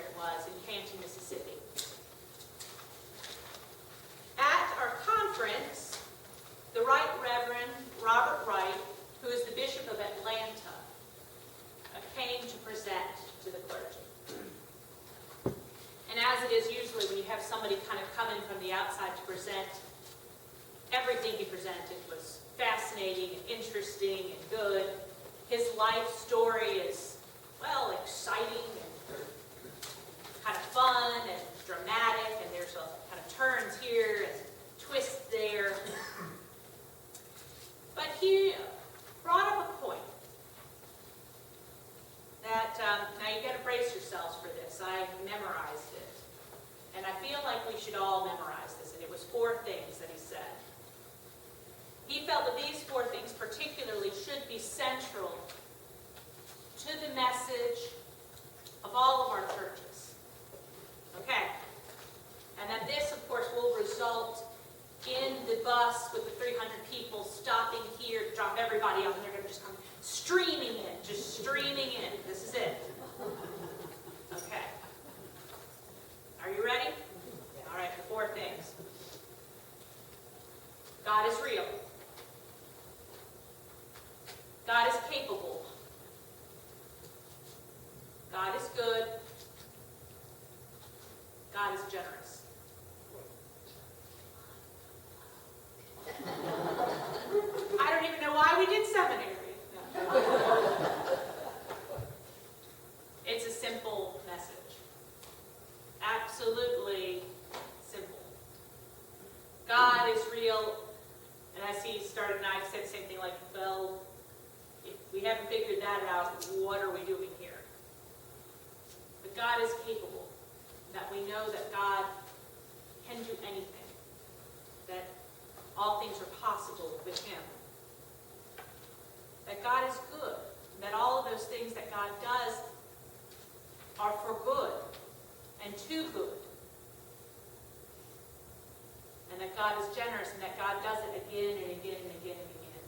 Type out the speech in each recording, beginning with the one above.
where it was, in Canton, Mississippi. At our conference, the Right Reverend Robert Wright, who is the Bishop of Atlanta, came to present to the clergy. And as it is usually when you have somebody kind of come in from the outside to present, everything he presented was fascinating and interesting and good. His life story is, well, exciting and kind of fun and dramatic, and there's a kind of turns here and twists there. But he brought up a point that, now you got to brace yourselves for this. I memorized it. And I feel like we should all memorize this. And it was 4 things that he said. He felt that these 4 things particularly should be central to the message of all of our churches. Okay? And that this, of course, will result in the bus with the 300 people stopping here to drop everybody off, and they're going to just come streaming in, just streaming in. This is it. Okay. Are you ready? All right, the 4 things. God is real. God is capable. God is good. God is generous. I don't even know why we did seminary. No. It's a simple message. Absolutely simple. God is real. And I see he started, and I said the same thing, like, well, if we haven't figured that out, what are we doing here? But God is capable. That we know that God can do anything. That all things are possible with him. That God is good. That all of those things that God does are for good and to good. And that God is generous, and that God does it again and again and again and again.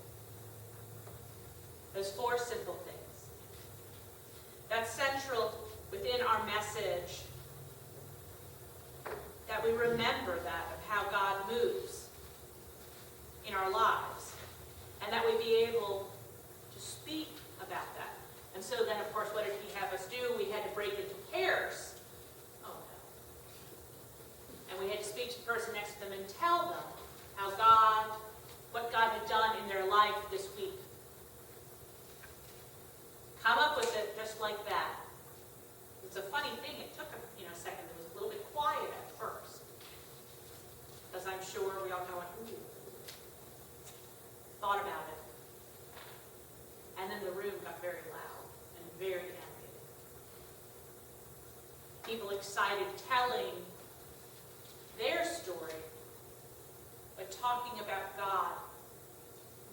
Those 4 simple things. That's central within our message, that we remember that of how God moves in our lives, and that we be able to speak about that. And so then, of course, what did he have us do? We had to break into pairs. Oh, no. And we had to speak to the person next to them and tell them how what God had done in their life this week. Come up with it just like that. It's a funny thing. It took a second. It was a little bit quiet at first. Because I'm sure we all kind of went, ooh, thought about it. And then the room got very loud and very animated. People excited telling their story, but talking about God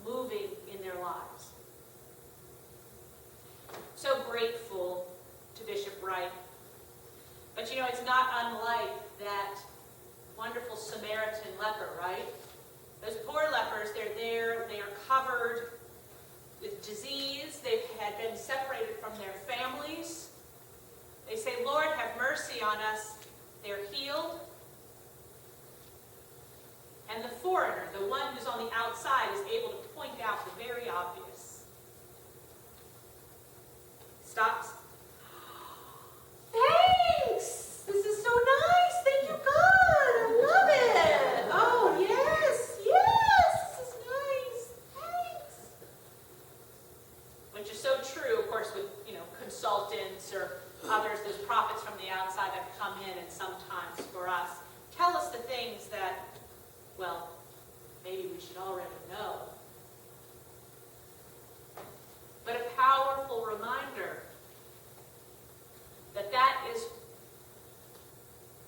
moving in their lives. So grateful to Bishop Wright. But it's not unlike that wonderful Samaritan leper, right? Those poor lepers, they're there, they are covered with disease. They had been separated from their families. They say, Lord, have mercy on us. They're healed. And the foreigner, the one who's on the outside, is able to point out the very obvious. Stops. Thanks! This is so nice! Thank you, God! I love it! Oh, yes! Yes! This is nice! Thanks! Which is so true, of course, with, consultants or others, those prophets from the outside that come in and sometimes for us tell us the things that, well, maybe we should already know. But a powerful reminder that is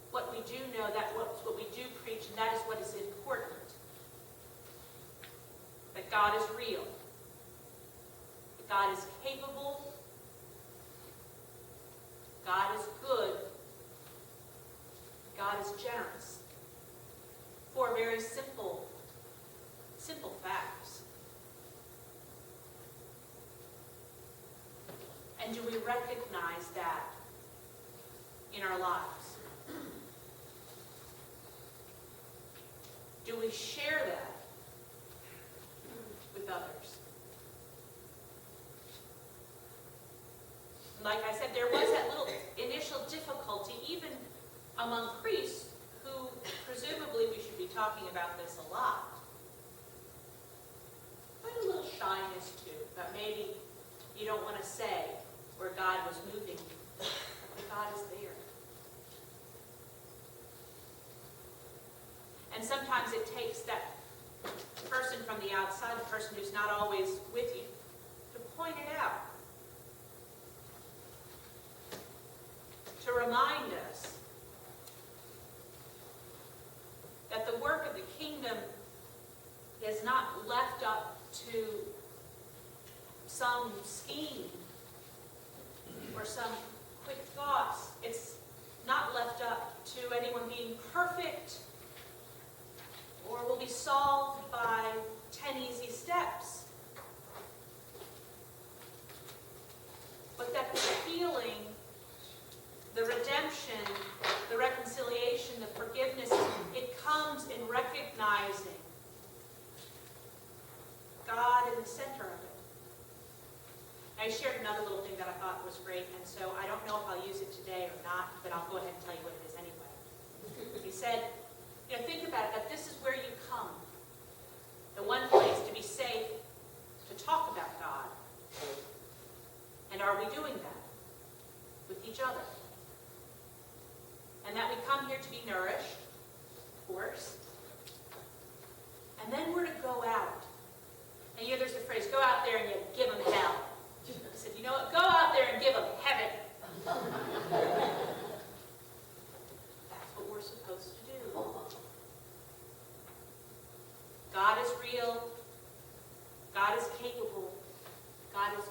what we do know, that's what we do preach, and that is what is important. That God is real. That God is capable. God is good. God is generous. 4 very simple facts. And do we recognize that in our lives? Do we share that with others? Like I said, there was that little initial difficulty, even among priests, who presumably we should be talking about this a lot. But a little shyness too, that maybe you don't want to say where God was moving, but God is there. And sometimes it takes that person from the outside, the person who's not always with you, to point it out. To remind us that the work of the kingdom is not left up to some scheme or some quick thoughts. It's not left up to anyone being perfect or will be solved by 10 easy steps. But that the healing, the redemption, the reconciliation, the forgiveness, it comes in recognizing God in the center of it. I shared another little thing that I thought was great, and so I don't know if I'll use it today or not, but I'll go ahead and tell you what it is anyway. He said, think about it, that this is where you come. The one place to be safe, to talk about God. And are we doing that with each other? And that we come here to be nourished, of course. And then we're to go out. And there's the phrase, go out there and you give them hell. I said, you know what? Go out there and give them heaven. That's what we're supposed to do. God is real. God is capable. God is